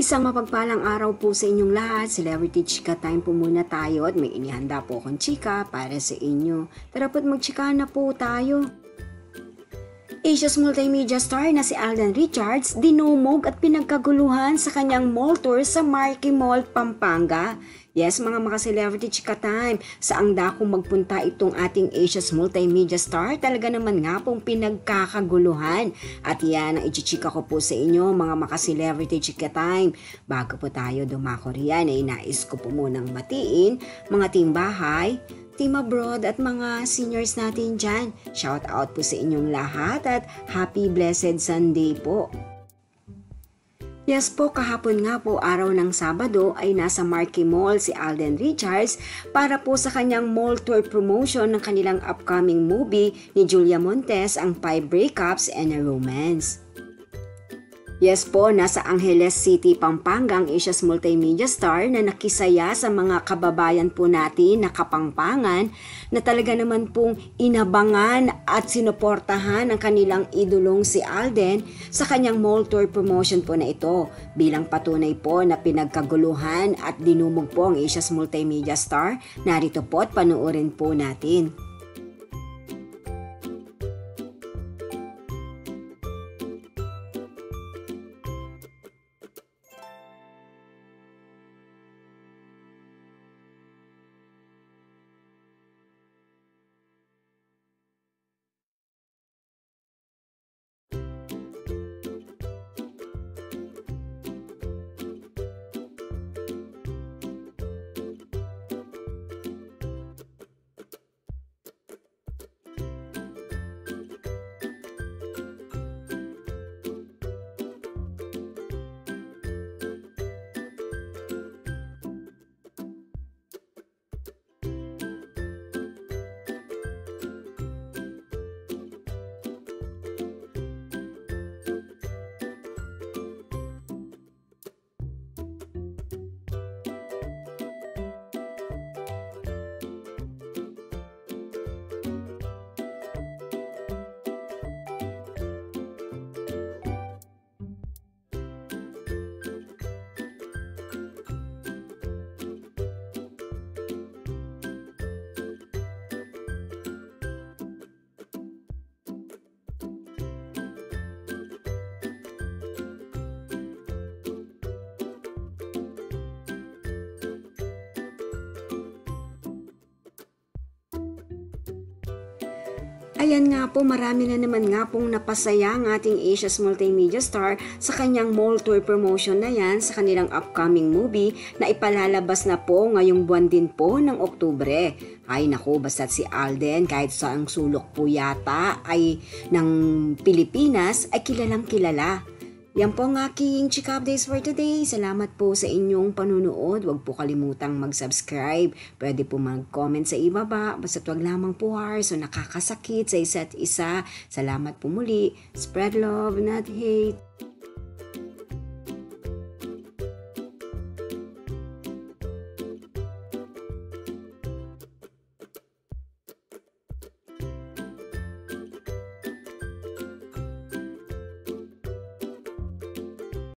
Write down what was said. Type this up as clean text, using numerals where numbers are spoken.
Isang mapagpalang araw po sa inyong lahat. Celebrity Chika Time po muna tayo at may inihanda po akong chika para sa inyo. Tara po't magchika na po tayo. Asia's multimedia star na si Alden Richards dinumog at pinagkaguluhan sa kanyang mall tour sa Marquee Mall, Pampanga. Yes, mga celebrity chika time, saang dakong magpunta itong ating Asia's multimedia star, talaga naman nga pong pinagkakaguluhan. At yan ang ichichika ko po sa inyo, mga celebrity chika time. Bago po tayo dumako riyan, ay nais ko po munang matiin mga team bahay, team abroad at mga seniors natin dyan. Shout out po sa inyong lahat at happy blessed Sunday po. Yes po, kahapon nga po araw ng Sabado ay nasa Marquee Mall si Alden Richards para po sa kanyang mall tour promotion ng kanilang upcoming movie ni Julia Montes, ang 5 Breakups and a Romance. Yes po, nasa Angeles City, Pampanga ang Asia's multimedia star na nakisaya sa mga kababayan po natin na Kapampangan na talaga naman pong inabangan at sinuportahan ang kanilang idolong si Alden sa kanyang mall tour promotion po na ito. Bilang patunay po na pinagkaguluhan at dinumog po ang Asia's multimedia star, narito po at panuorin po natin. Ayan nga po, marami na naman nga pong napasaya ang ating Asia's multimedia star sa kanyang mall tour promotion na yan sa kanilang upcoming movie na ipalalabas na po ngayong buwan din po ng Oktubre. Ay naku, basta't si Alden kahit sa ang sulok po yata ay ng Pilipinas ay kilalang kilala. Yan po ang aking chika updates for today. Salamat po sa inyong panunood. Huwag po kalimutang mag-subscribe. Pwede po mag-comment sa ibaba. Basta't wag lamang po harsh o nakakasakit sa isa't isa. Salamat po muli. Spread love, not hate.